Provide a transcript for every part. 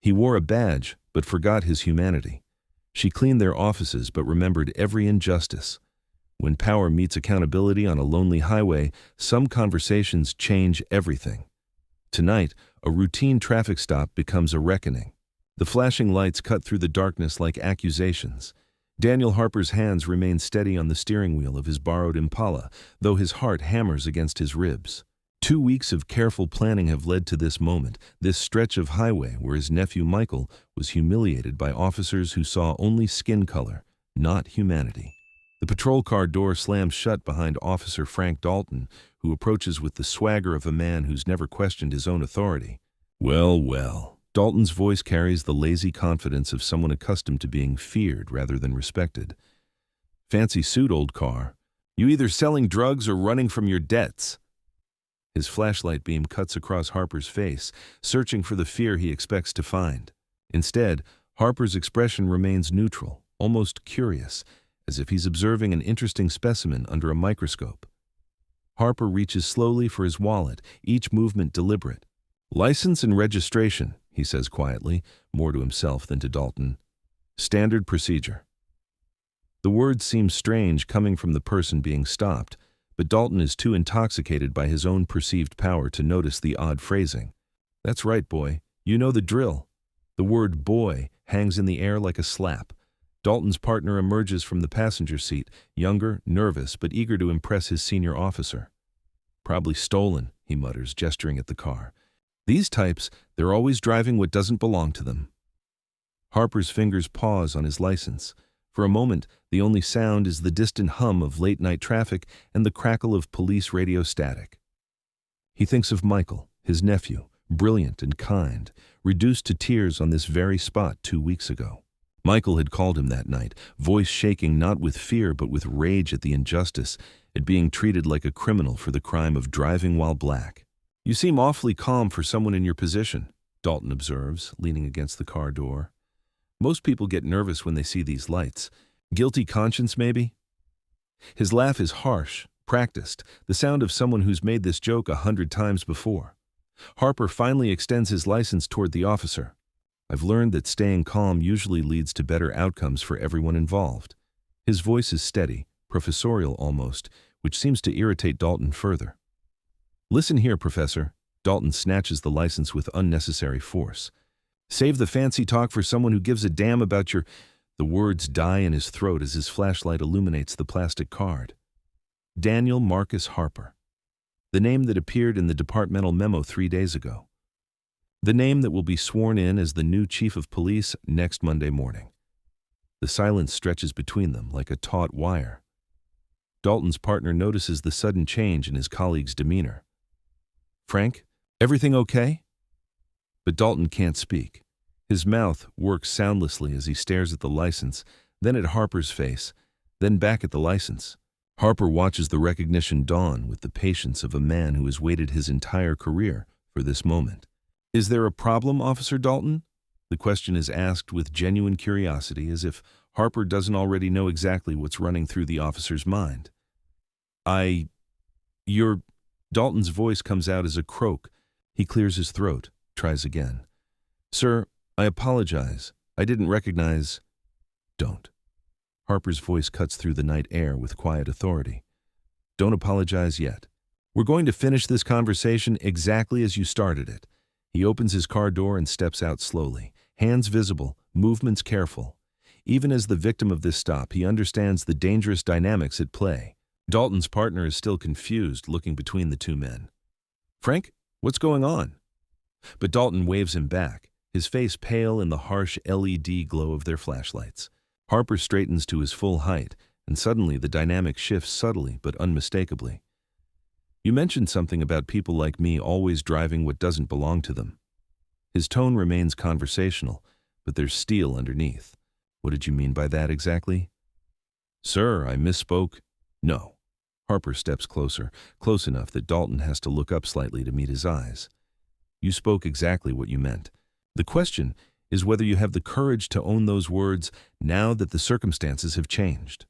He wore a badge, but forgot his humanity. She cleaned their offices, but remembered every injustice. When power meets accountability on a lonely highway, some conversations change everything. Tonight, a routine traffic stop becomes a reckoning. The flashing lights cut through the darkness like accusations. Daniel Harper's hands remain steady on the steering wheel of his borrowed Impala, though his heart hammers against his ribs. 2 weeks of careful planning have led to this moment, this stretch of highway where his nephew Michael was humiliated by officers who saw only skin color, not humanity. The patrol car door slams shut behind Officer Frank Dalton, who approaches with the swagger of a man who's never questioned his own authority. Well, well. Dalton's voice carries the lazy confidence of someone accustomed to being feared rather than respected. Fancy suit, old car. You either selling drugs or running from your debts. His flashlight beam cuts across Harper's face, searching for the fear he expects to find. Instead, Harper's expression remains neutral, almost curious, as if he's observing an interesting specimen under a microscope. Harper reaches slowly for his wallet, each movement deliberate. "License and registration," he says quietly, more to himself than to Dalton. "Standard procedure." The words seem strange coming from the person being stopped, but Dalton is too intoxicated by his own perceived power to notice the odd phrasing. "That's right, boy. You know the drill." The word "boy" hangs in the air like a slap. Dalton's partner emerges from the passenger seat, younger, nervous, but eager to impress his senior officer. "Probably stolen," he mutters, gesturing at the car. "These types, they're always driving what doesn't belong to them." Harper's fingers pause on his license. For a moment, the only sound is the distant hum of late-night traffic and the crackle of police radio static. He thinks of Michael, his nephew, brilliant and kind, reduced to tears on this very spot 2 weeks ago. Michael had called him that night, voice shaking not with fear but with rage at the injustice, at being treated like a criminal for the crime of driving while black. "You seem awfully calm for someone in your position," Dalton observes, leaning against the car door. "Most people get nervous when they see these lights. Guilty conscience, maybe?" His laugh is harsh, practiced, the sound of someone who's made this joke 100 times before. Harper finally extends his license toward the officer. "I've learned that staying calm usually leads to better outcomes for everyone involved." His voice is steady, professorial almost, which seems to irritate Dalton further. "Listen here, Professor." Dalton snatches the license with unnecessary force. "Save the fancy talk for someone who gives a damn about your—" The words die in his throat as his flashlight illuminates the plastic card. Daniel Marcus Harper. The name that appeared in the departmental memo 3 days ago. The name that will be sworn in as the new chief of police next Monday morning. The silence stretches between them like a taut wire. Dalton's partner notices the sudden change in his colleague's demeanor. "Frank, everything okay?" But Dalton can't speak. His mouth works soundlessly as he stares at the license, then at Harper's face, then back at the license. Harper watches the recognition dawn with the patience of a man who has waited his entire career for this moment. "Is there a problem, Officer Dalton?" The question is asked with genuine curiosity, as if Harper doesn't already know exactly what's running through the officer's mind. You're... Dalton's voice comes out as a croak. He clears his throat, tries again. "Sir, I apologize. I didn't recognize—" "Don't." Harper's voice cuts through the night air with quiet authority. "Don't apologize yet. We're going to finish this conversation exactly as you started it." He opens his car door and steps out slowly, hands visible, movements careful. Even as the victim of this stop, he understands the dangerous dynamics at play. Dalton's partner is still confused, looking between the two men. "Frank, what's going on?" But Dalton waves him back, his face pale in the harsh LED glow of their flashlights. Harper straightens to his full height, and suddenly the dynamic shifts subtly but unmistakably. "You mentioned something about people like me always driving what doesn't belong to them." His tone remains conversational, but there's steel underneath. "What did you mean by that exactly?" "Sir, I misspoke." "No." Harper steps closer, close enough that Dalton has to look up slightly to meet his eyes. "You spoke exactly what you meant. The question is whether you have the courage to own those words now that the circumstances have changed."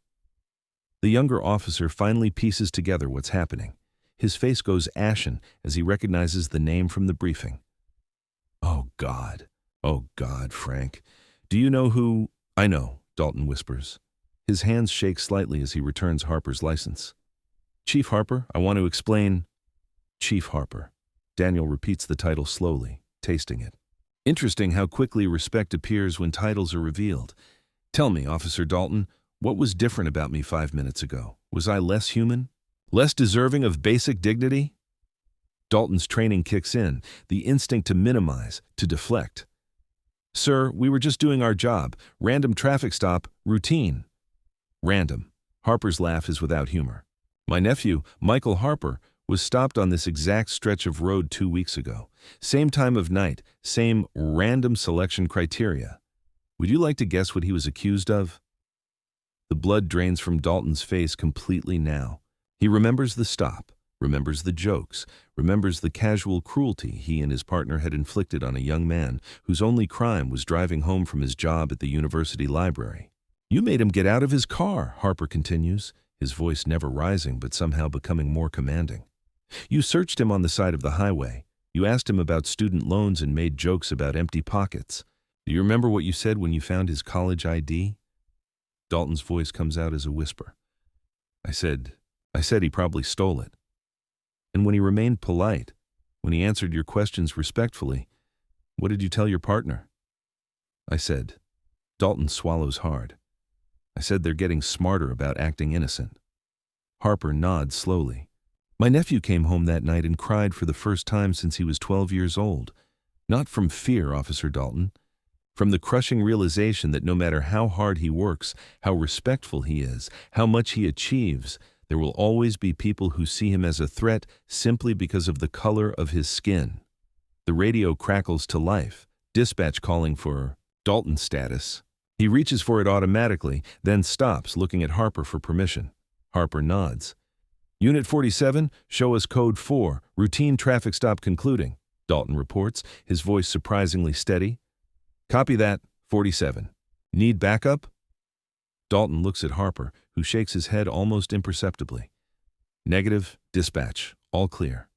The younger officer finally pieces together what's happening. His face goes ashen as he recognizes the name from the briefing. "Oh, God." Oh, God, Frank. Do you know who— I know, Dalton whispers. His hands shake slightly as he returns Harper's license. Chief Harper, I want to explain— Chief Harper. Daniel repeats the title slowly, tasting it. Interesting how quickly respect appears when titles are revealed. Tell me, Officer Dalton, what was different about me 5 minutes ago? Was I less human? Less deserving of basic dignity? Dalton's training kicks in, the instinct to minimize, to deflect. Sir, we were just doing our job. Random traffic stop, routine. Random. Harper's laugh is without humor. My nephew, Michael Harper, was stopped on this exact stretch of road 2 weeks ago. Same time of night, same random selection criteria. Would you like to guess what he was accused of? The blood drains from Dalton's face completely now. He remembers the stop, remembers the jokes, remembers the casual cruelty he and his partner had inflicted on a young man whose only crime was driving home from his job at the university library. You made him get out of his car, Harper continues, his voice never rising but somehow becoming more commanding. You searched him on the side of the highway. You asked him about student loans and made jokes about empty pockets. Do you remember what you said when you found his college ID? Dalton's voice comes out as a whisper. I said he probably stole it. And when he remained polite, when he answered your questions respectfully, what did you tell your partner? I said— Dalton swallows hard. I said they're getting smarter about acting innocent. Harper nods slowly. My nephew came home that night and cried for the first time since he was 12 years old. Not from fear, Officer Dalton. From the crushing realization that no matter how hard he works, how respectful he is, how much he achieves, there will always be people who see him as a threat simply because of the color of his skin. The radio crackles to life, dispatch calling for Dalton status. He reaches for it automatically, then stops, looking at Harper for permission. Harper nods. Unit 47, show us code 4, routine traffic stop concluding, Dalton reports, his voice surprisingly steady. Copy that, 47. Need backup? Dalton looks at Harper, who shakes his head almost imperceptibly. Negative, dispatch, all clear.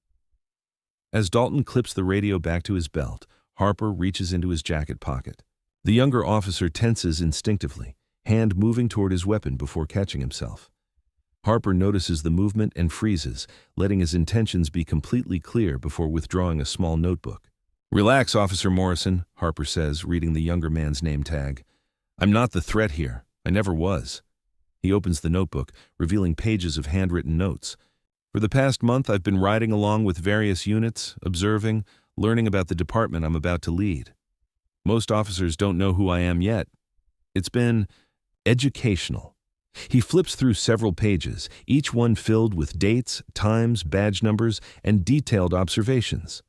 As Dalton clips the radio back to his belt, Harper reaches into his jacket pocket. The younger officer tenses instinctively, hand moving toward his weapon before catching himself. Harper notices the movement and freezes, letting his intentions be completely clear before withdrawing a small notebook. Relax, Officer Morrison, Harper says, reading the younger man's name tag. I'm not the threat here. I never was. He opens the notebook, revealing pages of handwritten notes. For the past month, I've been riding along with various units, observing, learning about the department I'm about to lead. Most officers don't know who I am yet. It's been educational. He flips through several pages, each one filled with dates, times, badge numbers, and detailed observations.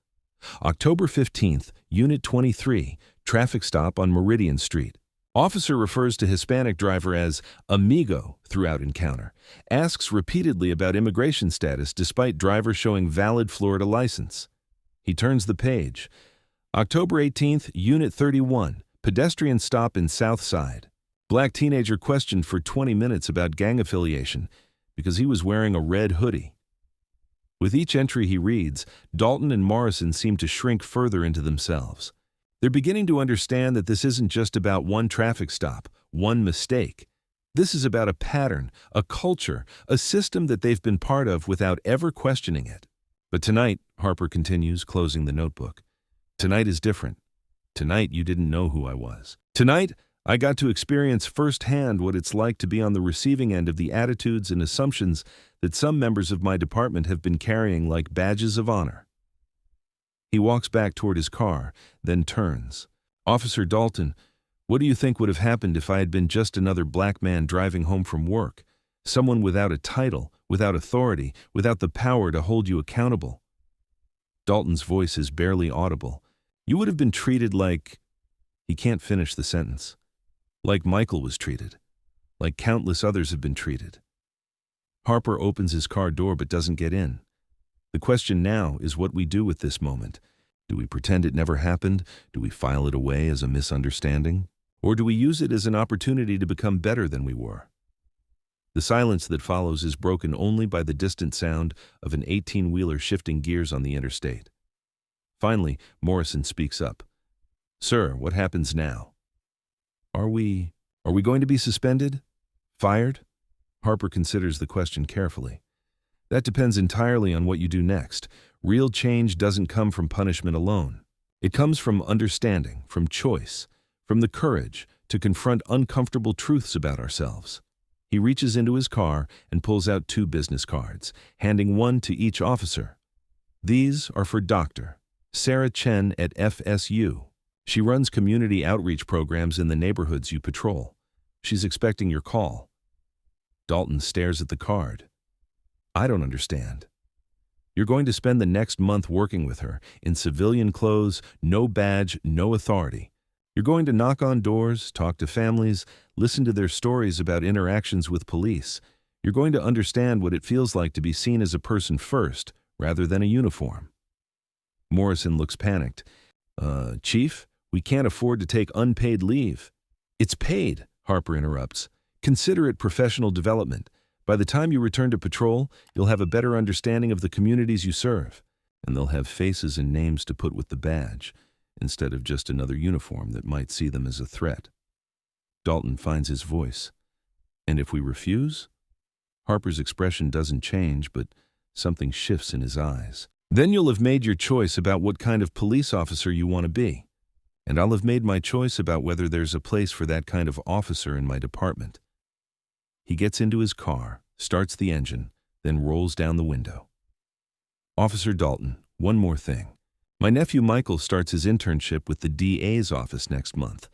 October 15th, Unit 23, traffic stop on Meridian Street. Officer refers to Hispanic driver as amigo throughout encounter. Asks repeatedly about immigration status despite driver showing valid Florida license. He turns the page. October 18th, Unit 31, pedestrian stop in South Side. Black teenager questioned for 20 minutes about gang affiliation because he was wearing a red hoodie. With each entry he reads, Dalton and Morrison seem to shrink further into themselves. They're beginning to understand that this isn't just about one traffic stop, one mistake. This is about a pattern, a culture, a system that they've been part of without ever questioning it. But tonight, Harper continues, closing the notebook, tonight is different. Tonight you didn't know who I was. Tonight, I got to experience firsthand what it's like to be on the receiving end of the attitudes and assumptions that some members of my department have been carrying like badges of honor. He walks back toward his car, then turns. Officer Dalton, what do you think would have happened if I had been just another black man driving home from work? Someone without a title, without authority, without the power to hold you accountable. Dalton's voice is barely audible. You would have been treated like— He can't finish the sentence. Like Michael was treated. Like countless others have been treated. Harper opens his car door but doesn't get in. The question now is what we do with this moment. Do we pretend it never happened? Do we file it away as a misunderstanding? Or do we use it as an opportunity to become better than we were? The silence that follows is broken only by the distant sound of an 18-wheeler shifting gears on the interstate. Finally, Morrison speaks up. Sir, what happens now? Are we, are we going to be suspended? Fired? Harper considers the question carefully. That depends entirely on what you do next. Real change doesn't come from punishment alone. It comes from understanding, from choice, from the courage to confront uncomfortable truths about ourselves. He reaches into his car and pulls out 2 business cards, handing one to each officer. These are for Dr. Sarah Chen at FSU. She runs community outreach programs in the neighborhoods you patrol. She's expecting your call. Dalton stares at the card. I don't understand. You're going to spend the next month working with her, in civilian clothes, no badge, no authority. You're going to knock on doors, talk to families, listen to their stories about interactions with police. You're going to understand what it feels like to be seen as a person first, rather than a uniform. Morrison looks panicked. Chief, we can't afford to take unpaid leave. It's paid, Harper interrupts. Consider it professional development. By the time you return to patrol, you'll have a better understanding of the communities you serve, and they'll have faces and names to put with the badge, instead of just another uniform that might see them as a threat. Dalton finds his voice. And if we refuse? Harper's expression doesn't change, but something shifts in his eyes. Then you'll have made your choice about what kind of police officer you want to be, and I'll have made my choice about whether there's a place for that kind of officer in my department. He gets into his car, starts the engine, then rolls down the window. Officer Dalton, one more thing. My nephew Michael starts his internship with the DA's office next month.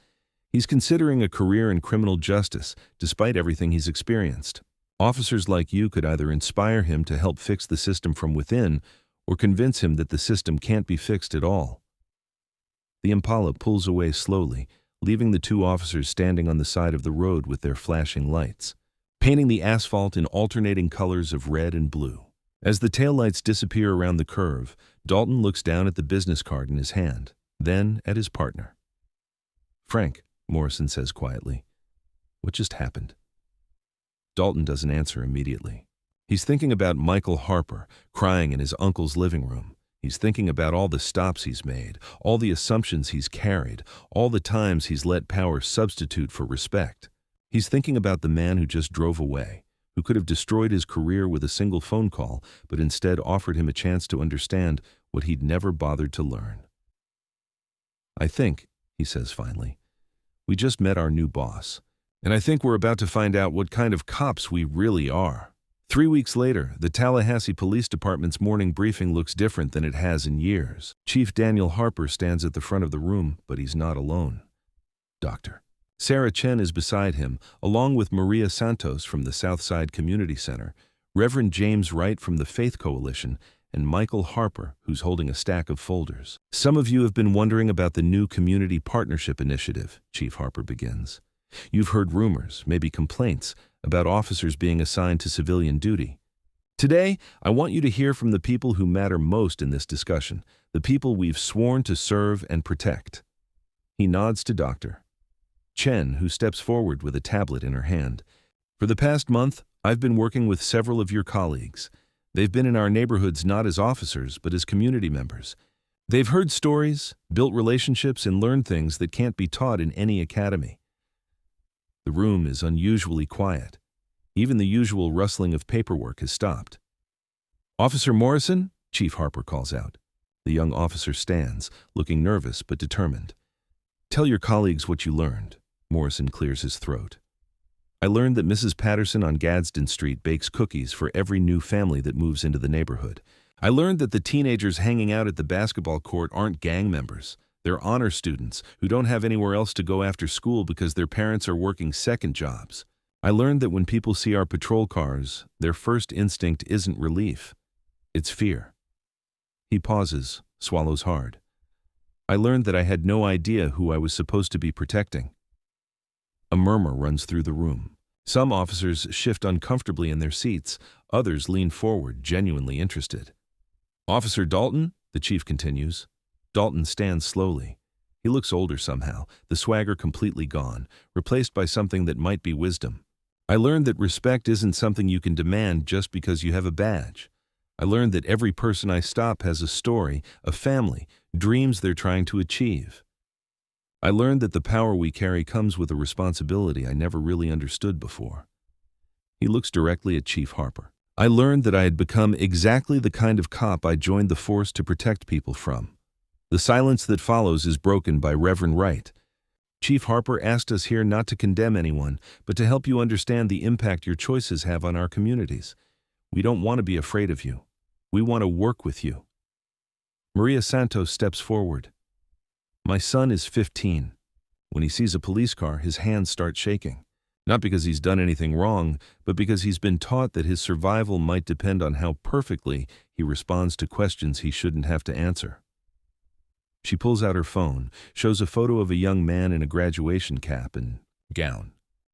He's considering a career in criminal justice, despite everything he's experienced. Officers like you could either inspire him to help fix the system from within, or convince him that the system can't be fixed at all. The Impala pulls away slowly, leaving the 2 officers standing on the side of the road with their flashing lights, painting the asphalt in alternating colors of red and blue. As the taillights disappear around the curve, Dalton looks down at the business card in his hand, then at his partner. Frank, Morrison says quietly, what just happened? Dalton doesn't answer immediately. He's thinking about Michael Harper, crying in his uncle's living room. He's thinking about all the stops he's made, all the assumptions he's carried, all the times he's let power substitute for respect. He's thinking about the man who just drove away, who could have destroyed his career with a single phone call, but instead offered him a chance to understand what he'd never bothered to learn. I think, he says finally, we just met our new boss, and I think we're about to find out what kind of cops we really are. 3 weeks later, the Tallahassee Police Department's morning briefing looks different than it has in years. Chief Daniel Harper stands at the front of the room, but he's not alone. Dr. Sarah Chen is beside him, along with Maria Santos from the Southside Community Center, Reverend James Wright from the Faith Coalition, and Michael Harper, who's holding a stack of folders. Some of you have been wondering about the new Community Partnership Initiative, Chief Harper begins. You've heard rumors, maybe complaints, about officers being assigned to civilian duty. Today, I want you to hear from the people who matter most in this discussion, the people we've sworn to serve and protect. He nods to Dr. Chen, who steps forward with a tablet in her hand. For the past month, I've been working with several of your colleagues. They've been in our neighborhoods not as officers, but as community members. They've heard stories, built relationships, and learned things that can't be taught in any academy. The room is unusually quiet. Even the usual rustling of paperwork has stopped. Officer Morrison, Chief Harper calls out. The young officer stands, looking nervous but determined. Tell your colleagues what you learned. Morrison clears his throat. I learned that Mrs. Patterson on Gadsden Street bakes cookies for every new family that moves into the neighborhood. I learned that the teenagers hanging out at the basketball court aren't gang members. They're honor students who don't have anywhere else to go after school because their parents are working second jobs. I learned that when people see our patrol cars, their first instinct isn't relief. It's fear. He pauses, swallows hard. I learned that I had no idea who I was supposed to be protecting. A murmur runs through the room. Some officers shift uncomfortably in their seats. Others lean forward, genuinely interested. Officer Dalton, the chief continues. Dalton stands slowly. He looks older somehow, the swagger completely gone, replaced by something that might be wisdom. I learned that respect isn't something you can demand just because you have a badge. I learned that every person I stop has a story, a family, dreams they're trying to achieve. I learned that the power we carry comes with a responsibility I never really understood before. He looks directly at Chief Harper. I learned that I had become exactly the kind of cop I joined the force to protect people from. The silence that follows is broken by Reverend Wright. Chief Harper asked us here not to condemn anyone, but to help you understand the impact your choices have on our communities. We don't want to be afraid of you. We want to work with you. Maria Santos steps forward. My son is 15. When he sees a police car, his hands start shaking. Not because he's done anything wrong, but because he's been taught that his survival might depend on how perfectly he responds to questions he shouldn't have to answer. She pulls out her phone, shows a photo of a young man in a graduation cap and gown.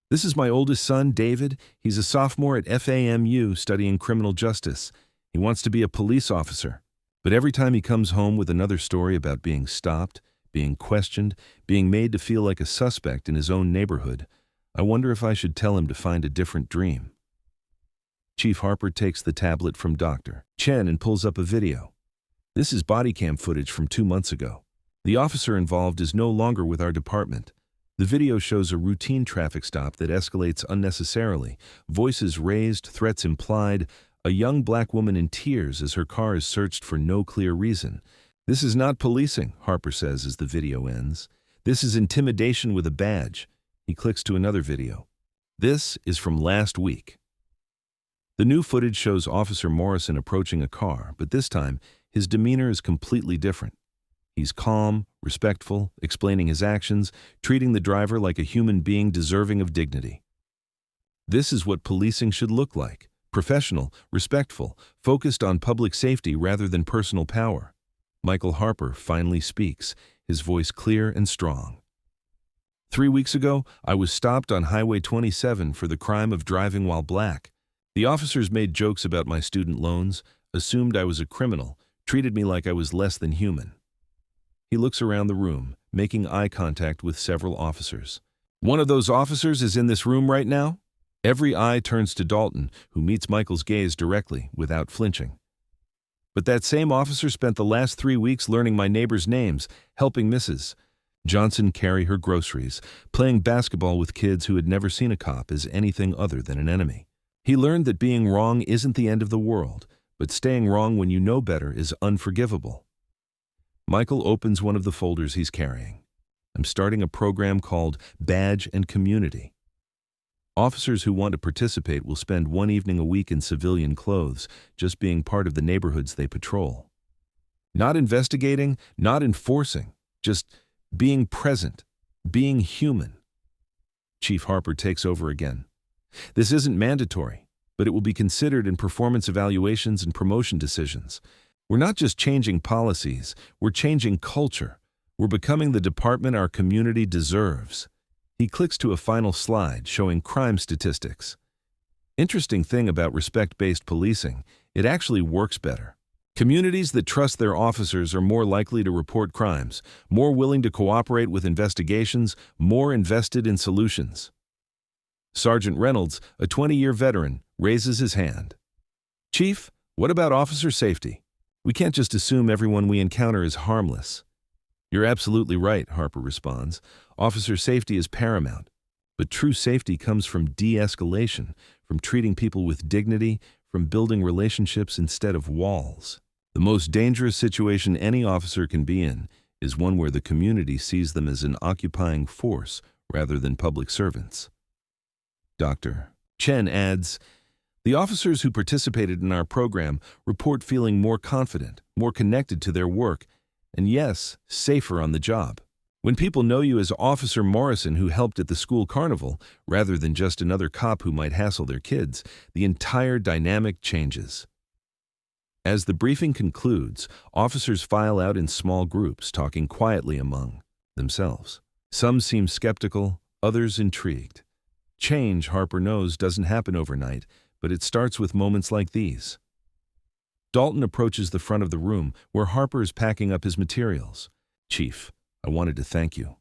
This is my oldest son, David. He's a sophomore at FAMU studying criminal justice. He wants to be a police officer. But every time he comes home with another story about being stopped, being questioned, being made to feel like a suspect in his own neighborhood, I wonder if I should tell him to find a different dream. Chief Harper takes the tablet from Dr. Chen and pulls up a video. This is body cam footage from 2 months ago. The officer involved is no longer with our department. The video shows a routine traffic stop that escalates unnecessarily, voices raised, threats implied, a young black woman in tears as her car is searched for no clear reason. This is not policing, Harper says as the video ends. This is intimidation with a badge. He clicks to another video. This is from last week. The new footage shows Officer Morrison approaching a car, but this time, his demeanor is completely different. He's calm, respectful, explaining his actions, treating the driver like a human being deserving of dignity. This is what policing should look like. Professional, respectful, focused on public safety rather than personal power. Michael Harper finally speaks, his voice clear and strong. 3 weeks ago, I was stopped on Highway 27 for the crime of driving while black. The officers made jokes about my student loans, assumed I was a criminal, treated me like I was less than human. He looks around the room, making eye contact with several officers. One of those officers is in this room right now? Every eye turns to Dalton, who meets Michael's gaze directly, without flinching. But that same officer spent the last 3 weeks learning my neighbors' names, helping Mrs. Johnson carry her groceries, playing basketball with kids who had never seen a cop as anything other than an enemy. He learned that being wrong isn't the end of the world, but staying wrong when you know better is unforgivable. Michael opens one of the folders he's carrying. I'm starting a program called Badge and Community. Officers who want to participate will spend 1 evening a week in civilian clothes, just being part of the neighborhoods they patrol. Not investigating, not enforcing, just being present, being human. Chief Harper takes over again. This isn't mandatory, but it will be considered in performance evaluations and promotion decisions. We're not just changing policies, we're changing culture. We're becoming the department our community deserves. He clicks to a final slide showing crime statistics. Interesting thing about respect-based policing, it actually works better. Communities that trust their officers are more likely to report crimes, more willing to cooperate with investigations, more invested in solutions. Sergeant Reynolds, a 20-year veteran, raises his hand. Chief, what about officer safety? We can't just assume everyone we encounter is harmless. You're absolutely right, Harper responds. Officer safety is paramount. But true safety comes from de-escalation, from treating people with dignity, from building relationships instead of walls. The most dangerous situation any officer can be in is one where the community sees them as an occupying force rather than public servants. Dr. Chen adds, the officers who participated in our program report feeling more confident, more connected to their work, and yes, safer on the job. When people know you as Officer Morrison who helped at the school carnival, rather than just another cop who might hassle their kids, the entire dynamic changes. As the briefing concludes, officers file out in small groups, talking quietly among themselves. Some seem skeptical, others intrigued. Change, Harper knows, doesn't happen overnight, but it starts with moments like these. Dalton approaches the front of the room where Harper is packing up his materials. Chief, I wanted to thank you.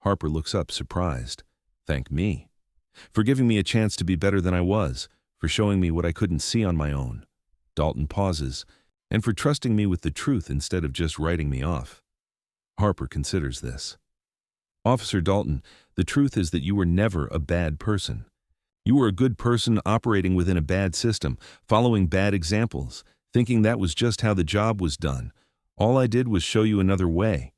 Harper looks up, surprised. Thank me? For giving me a chance to be better than I was, for showing me what I couldn't see on my own. Dalton pauses, and for trusting me with the truth instead of just writing me off. Harper considers this. Officer Dalton, the truth is that you were never a bad person. You were a good person operating within a bad system, following bad examples, thinking that was just how the job was done. All I did was show you another way.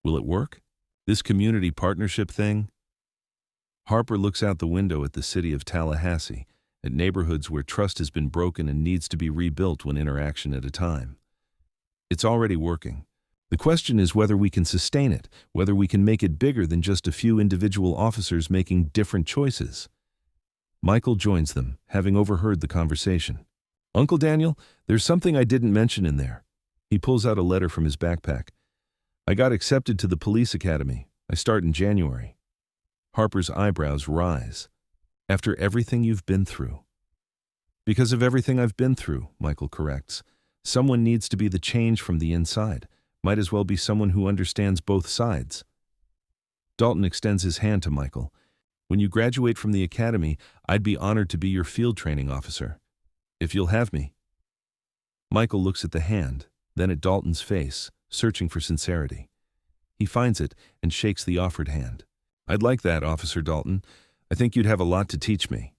Will it work? This community partnership thing? Harper looks out the window at the city of Tallahassee, at neighborhoods where trust has been broken and needs to be rebuilt one interaction at a time. It's already working. The question is whether we can sustain it, whether we can make it bigger than just a few individual officers making different choices. Michael joins them, having overheard the conversation. Uncle Daniel, there's something I didn't mention in there. He pulls out a letter from his backpack. I got accepted to the police academy. I start in January. Harper's eyebrows rise. After everything you've been through. Because of everything I've been through, Michael corrects. Someone needs to be the change from the inside. Might as well be someone who understands both sides. Dalton extends his hand to Michael. When you graduate from the academy, I'd be honored to be your field training officer. If you'll have me. Michael looks at the hand, then at Dalton's face, searching for sincerity. He finds it and shakes the offered hand. I'd like that, Officer Dalton. I think you'd have a lot to teach me.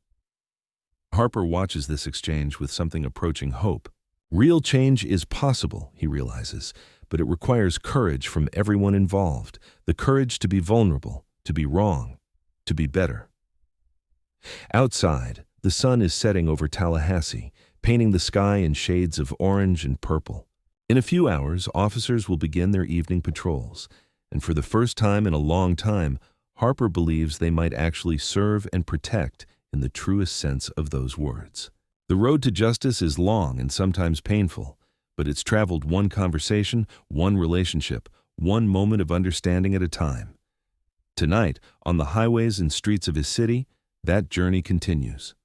Harper watches this exchange with something approaching hope. Real change is possible, he realizes, but it requires courage from everyone involved, the courage to be vulnerable, to be wrong, to be better. Outside, the sun is setting over Tallahassee, painting the sky in shades of orange and purple. In a few hours, officers will begin their evening patrols, and for the first time in a long time, Harper believes they might actually serve and protect in the truest sense of those words. The road to justice is long and sometimes painful, but it's traveled one conversation, one relationship, one moment of understanding at a time. Tonight, on the highways and streets of his city, that journey continues.